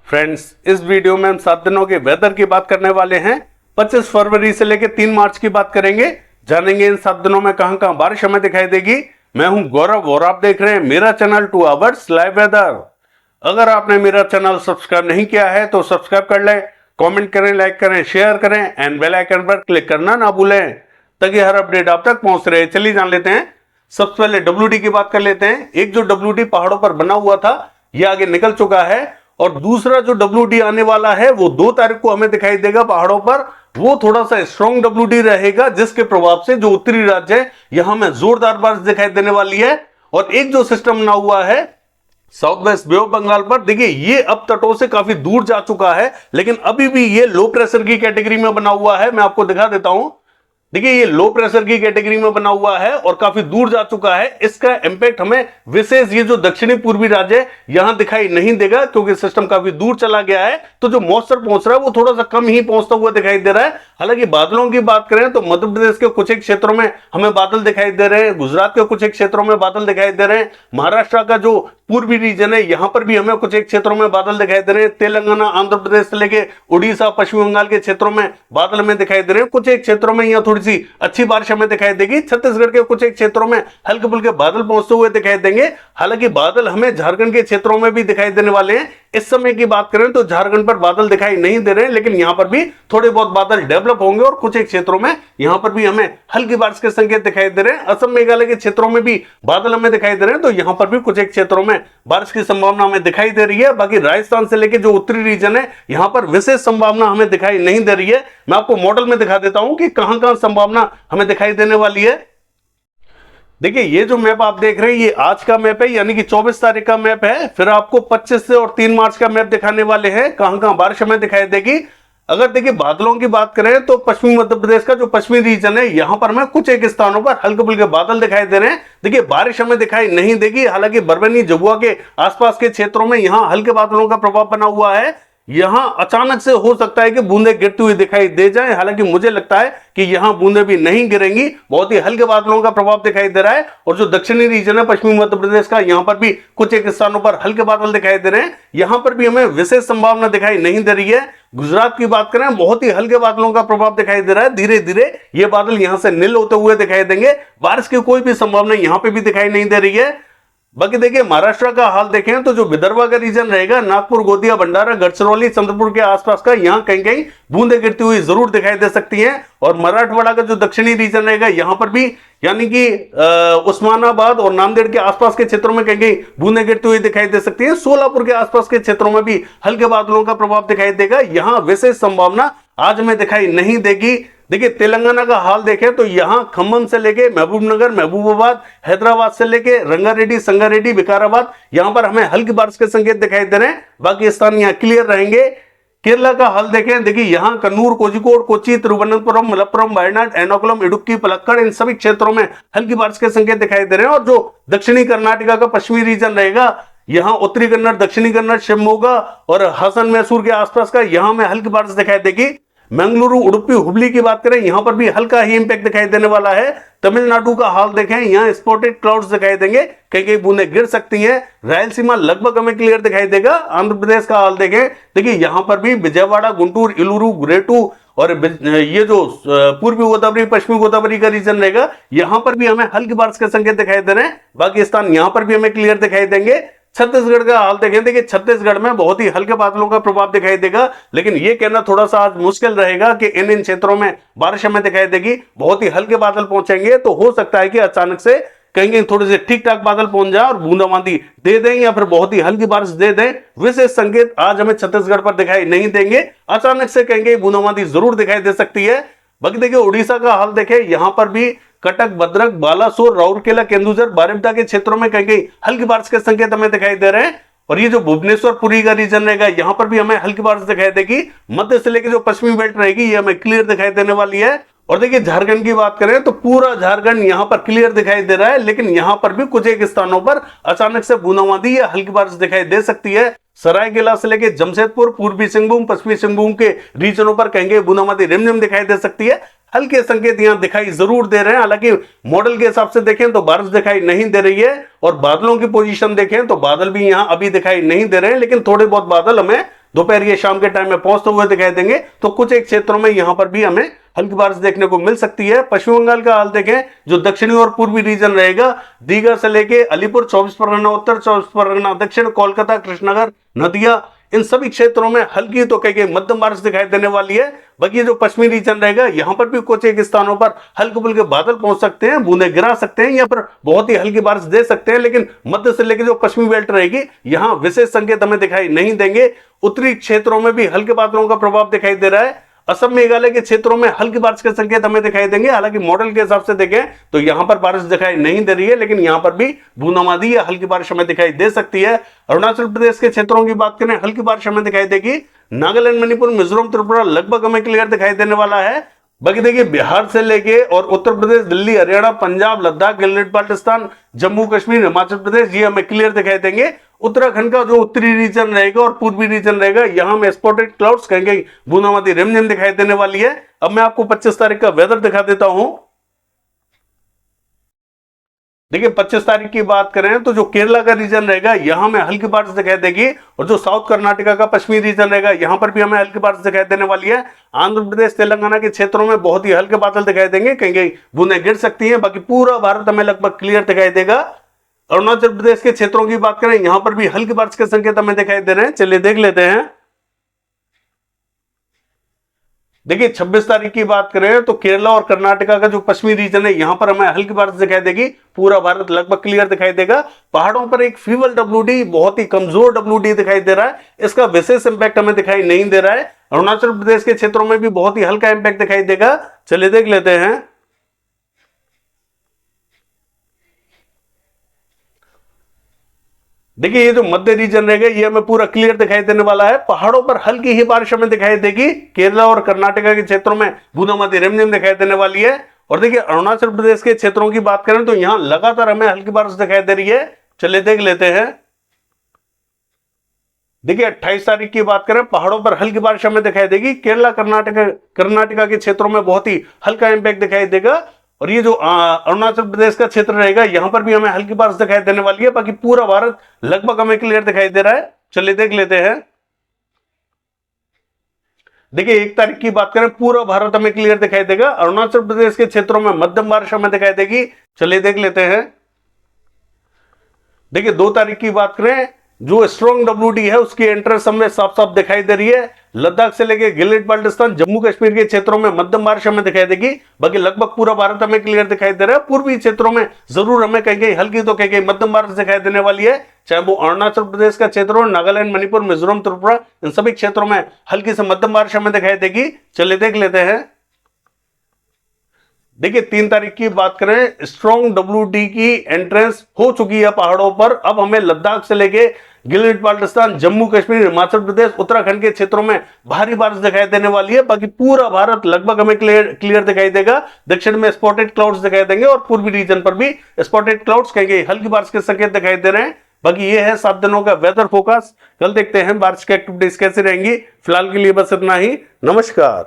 Friends, इस video में हम 7 दिनों के वेदर की बात करने वाले हैं। 25 फरवरी से लेकर 3 मार्च की बात करेंगे। जानेंगे इन 7 दिनों में कहां कहां बारिश हमें दिखाई देगी। मैं हूं गौरव और आप देख रहे हैं मेरा चैनल 2 आवर्स लाइव वेदर। अगर आपने मेरा चैनल सब्सक्राइब नहीं किया है तो सब्सक्राइब कर लें, कमेंट करें, लाइक करें, शेयर करें एंड बेल आइकन पर क्लिक करना ना भूलें ताकि हर अपडेट आप तक पहुंच रहे। चलिए जान लेते हैं। सबसे पहले WD की बात कर लेते हैं। एक जो WD पहाड़ों पर बना हुआ था ये आगे निकल चुका है और दूसरा जो WD आने वाला है वो 2 तारीख को हमें दिखाई देगा पहाड़ों पर। वो थोड़ा सा स्ट्रॉन्ग WD रहेगा जिसके प्रभाव से जो उत्तरी राज्य है यहां में जोरदार बारिश दिखाई देने वाली है। और एक जो सिस्टम बना हुआ है south west bay of Bengal पर, देखिए ये अब तटों से काफी दूर जा चुका है लेकिन अभी भी ये लो प्रेशर की कैटेगरी में बना हुआ है। मैं आपको दिखा देता हूं। देखिए ये लो प्रेशर की कैटेगरी में बना हुआ है और काफी दूर जा चुका है। इसका इंपैक्ट हमें विशेष ये जो दक्षिणी पूर्वी राज्य है यहां दिखाई नहीं देगा क्योंकि सिस्टम काफी दूर चला गया है। तो जो मॉइस्चर पहुंच रहा है वो थोड़ा सा कम ही पहुंचता हुआ दिखाई दे रहा है। हालांकि बादलों की बात करें तो मध्य प्रदेश के कुछ एक क्षेत्रों में हमें बादल दिखाई दे रहे हैं, गुजरात के कुछ एक क्षेत्रों में बादल दिखाई दे रहे हैं, महाराष्ट्र का जो पूर्वी रीजन है यहां पर भी हमें कुछ एक क्षेत्रों में बादल दिखाई दे रहे हैं। तेलंगाना, आंध्र प्रदेश से लेके उड़ीसा, पश्चिम बंगाल के क्षेत्रों में बादल हमें दिखाई दे रहे हैं। कुछ एक क्षेत्रों में यहां थोड़ी सी अच्छी बारिश हमें दिखाई देगी। छत्तीसगढ़ के कुछ एक क्षेत्रों में हल्के फुल्के बादल पहुंचते हुए दिखाई देंगे। हालांकि बादल हमें झारखंड के क्षेत्रों में भी दिखाई देने वाले हैं। इस समय की बात करें तो झारखंड पर बादल दिखाई नहीं दे रहे हैं लेकिन यहां पर भी थोड़े बहुत बादल डेवलप होंगे और कुछ एक क्षेत्रों में यहां पर भी हमें हल्की बारिश के संकेत दिखाई दे रहे हैं। असम, मेघालय के क्षेत्रों में भी बादल हमें दिखाई दे रहे हैं तो यहां पर भी कुछ एक क्षेत्रों में बारिश की संभावना हमें दिखाई दे रही है। बाकी राजस्थान से लेकर जो उत्तरी रीजन है यहां पर विशेष संभावना हमें दिखाई नहीं दे रही है। मैं आपको मॉडल में दिखा देता हूं कि कहां कहां संभावना हमें दिखाई देने वाली है। देखिए ये जो मैप आप देख रहे हैं ये आज का मैप है यानी कि 24 तारीख का मैप है। फिर आपको 25 से और 3 मार्च का मैप दिखाने वाले हैं कहां कहां बारिश हमें दिखाई देगी। अगर देखिए बादलों की बात करें तो पश्चिमी मध्य प्रदेश का जो पश्चिमी रीजन है यहां पर हमें कुछ एक स्थानों पर हल्के फुल्के बादल दिखाई दे रहे हैं। देखिए बारिश हमें दिखाई नहीं देगी। हालांकि बरबनी, जबुआ के आसपास के क्षेत्रों में यहां हल्के बादलों का प्रभाव बना हुआ है। यहां अचानक से हो सकता है कि बूंदे गिरती हुई दिखाई दे जाए। हालांकि मुझे लगता है कि यहां बूंदे भी नहीं गिरेंगी। बहुत ही हल्के बादलों का प्रभाव दिखाई दे रहा है। और जो दक्षिणी रीजन है पश्चिमी मध्य प्रदेश का यहां पर भी कुछ एक स्थानों पर हल्के बादल दिखाई दे रहे हैं। यहां पर भी हमें विशेष संभावना दिखाई नहीं दे रही है। गुजरात की बात करें बहुत ही हल्के बादलों का प्रभाव दिखाई दे रहा है। धीरे धीरे ये बादल यहां से नील होते हुए दिखाई देंगे। बारिश की कोई भी संभावना यहां पर भी दिखाई नहीं दे रही है। बाकी देखिए महाराष्ट्र का हाल देखें तो जो विदर्भ का रीजन रहेगा, नागपुर, गोंदिया, भंडारा, गढ़चिरौली, चंद्रपुर के आसपास का यहां कहीं कहीं बूंदे गिरती हुई जरूर दिखाई दे सकती हैं। और मराठवाड़ा का जो दक्षिणी रीजन रहेगा यहां पर भी यानी कि उस्मानाबाद और नांदेड़ के आसपास के क्षेत्रों में कहीं कहीं बूंदे गिरती हुई दिखाई दे सकती है। सोलापुर के आसपास के क्षेत्रों में भी हल्के बादलों का प्रभाव दिखाई देगा। यहां विशेष संभावना आज में दिखाई नहीं देगी। देखिए तेलंगाना का हाल देखें तो यहां खम्मम से लेके महबूबनगर, महबूबाबाद, हैदराबाद से लेके रंगारेड्डी, संगारेड्डी, विकाराबाद यहां पर हमें हल्की बारिश के संकेत दिखाई दे रहे हैं। बाकी स्थान यहां क्लियर रहेंगे। केरला का हाल देखें, देखिए यहां कन्नूर, कोझिकोड, कोच्चि, तिरुवनंतपुरम, मलप्पुरम, वायनाड, एर्नाकुलम, इडुक्की, पलक्कड़ इन सभी क्षेत्रों में हल्की बारिश के संकेत दिखाई दे रहे हैं। और जो दक्षिणी कर्नाटका का पश्चिमी रीजन रहेगा यहां उत्तरी कन्नड़, दक्षिणी कन्नड़, शिवमोगा और हासन, मैसूर के आसपास का यहां में हल्की बारिश दिखाई देगी। मंगलुरु, उडुपी, हुबली की बात करें यहां पर भी हल्का ही इंपैक्ट दिखाई देने वाला है। तमिलनाडु का हाल देखें यहां स्पॉटेड क्लाउड्स दिखाई देंगे, कहीं कहीं बूंदे गिर सकती हैं। रायलसीमा लगभग हमें क्लियर दिखाई देगा। आंध्र प्रदेश का हाल देखें, देखिए यहां पर भी विजयवाड़ा, गुंटूर, इलूरू, ग्रेटू और ये जो पूर्वी गोदावरी, पश्चिमी गोदावरी का रीजन रहेगा यहां पर भी हमें हल्की बारिश के संकेत दिखाई दे रहे हैं। बाकी स्थान यहां पर भी हमें क्लियर दिखाई देंगे। छत्तीसगढ़ का हाल देखें, देखिए छत्तीसगढ़ में बहुत ही हल्के बादलों का प्रभाव दिखाई देगा लेकिन यह कहना थोड़ा सा आज मुश्किल रहेगा कि इन क्षेत्रों में बारिश हमें दिखाई देगी। बहुत ही हल्के बादल पहुंचेंगे तो हो सकता है कि अचानक से कहीं थोड़े से ठीक ठाक बादल पहुंच जाए और बूंदाबांदी दे दें या फिर बहुत ही हल्की बारिश दे दें। विशेष संकेत आज हमें छत्तीसगढ़ पर दिखाई नहीं देंगे। अचानक से कहीं बूंदाबांदी जरूर दिखाई दे सकती है। बाकी देखिए उड़ीसा का हाल देखें, यहां पर भी कटक, भद्रक, बालासोर, राउरकेला, केंदुझर, बारिपदा के क्षेत्रों में कहीं कहीं हल्की बारिश के संकेत हमें दिखाई दे रहे हैं। और ये जो भुवनेश्वर, पुरी का रीजन रहेगा यहां पर भी हमें हल्की बारिश दिखाई देगी। मध्य से लेकर जो पश्चिमी बेल्ट रहेगी ये हमें क्लियर दिखाई देने वाली है। और देखिए झारखंड की बात करें तो पूरा झारखंड यहां पर क्लियर दिखाई दे रहा है लेकिन यहां पर भी कुछ एक स्थानों पर अचानक से बूंदाबांदी या हल्की बारिश दिखाई दे सकती है। सरायकेला से लेकर जमशेदपुर, पूर्वी सिंहभूम, पश्चिमी सिंहभूम के रीजनों पर कहेंगे बूंदाबांदी रिमझिम दिखाई दे सकती है। हल्के संकेत यहां दिखाई जरूर दे रहे हैं, हालांकि मॉडल के हिसाब से देखें तो बारिश दिखाई नहीं दे रही है। और बादलों की पोजीशन देखें तो बादल भी यहां अभी दिखाई नहीं दे रहे हैं, लेकिन थोड़े बहुत बादल हमें दोपहर या शाम के टाइम में पहुंचते हुए दिखाई देंगे। तो कुछ एक क्षेत्रों में यहां पर भी हमें हल्की बारिश देखने को मिल सकती है। पश्चिम बंगाल का हाल देखें, जो दक्षिणी और पूर्वी रीजन रहेगा, दीघा से लेके अलीपुर, 24 परगना उत्तर, 24 परगना दक्षिण, कोलकाता, कृष्णनगर, नदिया, इन सभी क्षेत्रों में हल्की तो कहीं मध्यम बारिश दिखाई देने वाली है। बाकी जो पश्चिमी रीजन रहेगा, यहां पर भी कुछ एक स्थानों पर हल्के फुल्के बादल पहुंच सकते हैं, बूंदे गिरा सकते हैं या फिर बहुत ही हल्की बारिश दे सकते हैं। लेकिन मध्य से लेकर जो पश्चिमी बेल्ट रहेगी, यहां विशेष संकेत हमें दिखाई नहीं देंगे। उत्तरी क्षेत्रों में भी हल्के बादलों का प्रभाव दिखाई दे रहा है। असम मेघालय के क्षेत्रों में हल्की बारिश के संकेत हमें दिखाई देंगे। हालांकि मॉडल के हिसाब से देखें तो यहां पर बारिश दिखाई नहीं दे रही है, लेकिन यहां पर भी बूंदाबांदी या हल्की बारिश हमें दिखाई दे सकती है। अरुणाचल प्रदेश के क्षेत्रों की बात करें, हल्की बारिश हमें दिखाई देगी। नागालैंड, मणिपुर, मिजोरम, त्रिपुरा लगभग हमें क्लियर दिखाई देने वाला है। बाकी देखिए, बिहार से लेके और उत्तर प्रदेश, दिल्ली, हरियाणा, पंजाब, लद्दाख, गिलगित बाल्टिस्तान, जम्मू कश्मीर, हिमाचल प्रदेश, ये हमें क्लियर दिखाई देंगे। उत्तराखंड का जो उत्तरी रीजन रहेगा और पूर्वी रीजन रहेगा, यहां में स्पॉटेड क्लाउड्स कहेंगे, बूंदाबांदी रिमझिम दिखाई देने वाली है। अब मैं आपको 25 तारीख का वेदर दिखा देता हूं। देखिए 25 तारीख की बात करें तो जो केरला का रीजन रहेगा, यहां में हल्की बारिश दिखाई देगी, और जो साउथ कर्नाटका का पश्चिमी रीजन रहेगा, यहां पर भी हमें हल्की बारिश दिखाई देने वाली है। आंध्र प्रदेश, तेलंगाना के क्षेत्रों में बहुत ही हल्के बादल दिखाई देंगे, कहीं कहीं बूंदें गिर सकती हैं। बाकी पूरा भारत हमें लगभग क्लियर दिखाई देगा। अरुणाचल प्रदेश के क्षेत्रों की बात करें, यहां पर भी हल्की बारिश के संकेत हमें दिखाई दे रहे हैं। चलिए देख लेते हैं। देखिए 26 तारीख की बात करें तो केरला और कर्नाटका का जो पश्चिमी रीजन है, यहां पर हमें हल्की बारिश दिखाई देगी। पूरा भारत लगभग क्लियर दिखाई देगा। पहाड़ों पर एक फीवल डब्ल्यूडी, बहुत ही कमजोर डब्ल्यूडी दिखाई दे रहा है। इसका विशेष इंपैक्ट हमें दिखाई नहीं दे रहा है। अरुणाचल प्रदेश के क्षेत्रों में भी बहुत ही हल्का इंपैक्ट दिखाई देगा। चलिए देख लेते हैं। देखिए ये जो मध्य रीजन रहेगा, ये हमें पूरा क्लियर दिखाई देने वाला है। पहाड़ों पर हल्की ही बारिश हमें दिखाई देगी। केरला और कर्नाटका के क्षेत्रों में बूंदाबांदी रिमझिम दिखाई देने वाली है। और देखिए अरुणाचल प्रदेश के क्षेत्रों की बात करें तो यहां लगातार हमें हल्की बारिश दिखाई दे रही है। चलिए देख लेते हैं। देखिए 28 तारीख की बात करें, पहाड़ों पर हल्की बारिश हमें दिखाई देगी। केरला, कर्नाटका के क्षेत्रों में बहुत ही हल्का इंपैक्ट दिखाई देगा। और ये जो अरुणाचल प्रदेश का क्षेत्र रहेगा, यहां पर भी हमें हल्की बारिश दिखाई देने वाली है। बाकी पूरा भारत लगभग हमें क्लियर दिखाई दे रहा है। चलिए देख लेते हैं। देखिए 1 तारीख की बात करें, पूरा भारत हमें क्लियर दिखाई देगा। अरुणाचल प्रदेश के क्षेत्रों में मध्यम बारिश हमें दिखाई देगी। चलिए देख लेते हैं। देखिए 2 तारीख की बात करें, जो स्ट्रॉन्ग डब्ल्यूडी है, उसकी एंट्रेंस हमें साफ साफ दिखाई दे रही है। लद्दाख से लेके गिलगित बाल्टिस्तान, जम्मू कश्मीर के क्षेत्रों में मध्यम बारिश हमें दिखाई देगी। बाकी लगभग पूरा भारत हमें क्लियर दिखाई दे रहा है। पूर्वी क्षेत्रों में जरूर हमें कहीं हल्की तो कहीं मध्यम बारिश दिखाई देने वाली है, चाहे वो अरुणाचल प्रदेश का क्षेत्र हो, नागालैंड, मणिपुर, मिजोरम, त्रिपुरा, इन सभी क्षेत्रों में हल्की से मध्यम बारिश हमें दिखाई देगी। चलिए देख लेते हैं। देखिए 3 तारीख की बात करें, स्ट्रॉन्ग डब्ल्यूडी की एंट्रेंस हो चुकी है पहाड़ों पर। अब हमें लद्दाख से लेके गिलगित बाल्टिस्तान, जम्मू कश्मीर, हिमाचल प्रदेश, उत्तराखंड के क्षेत्रों में भारी बारिश दिखाई देने वाली है। बाकी पूरा भारत लगभग हमें क्लियर दिखाई देगा। दक्षिण में स्पॉटेड क्लाउड्स दिखाई देंगे और पूर्वी रीजन पर भी स्पॉटेड क्लाउड्स कहेंगे, हल्की बारिश के संकेत दिखाई दे रहे हैं। बाकी ये है 7 दिनों का वेदर फोकस। कल देखते हैं बारिश की एक्टिविटीज कैसी रहेंगी। फिलहाल के लिए बस इतना ही। नमस्कार।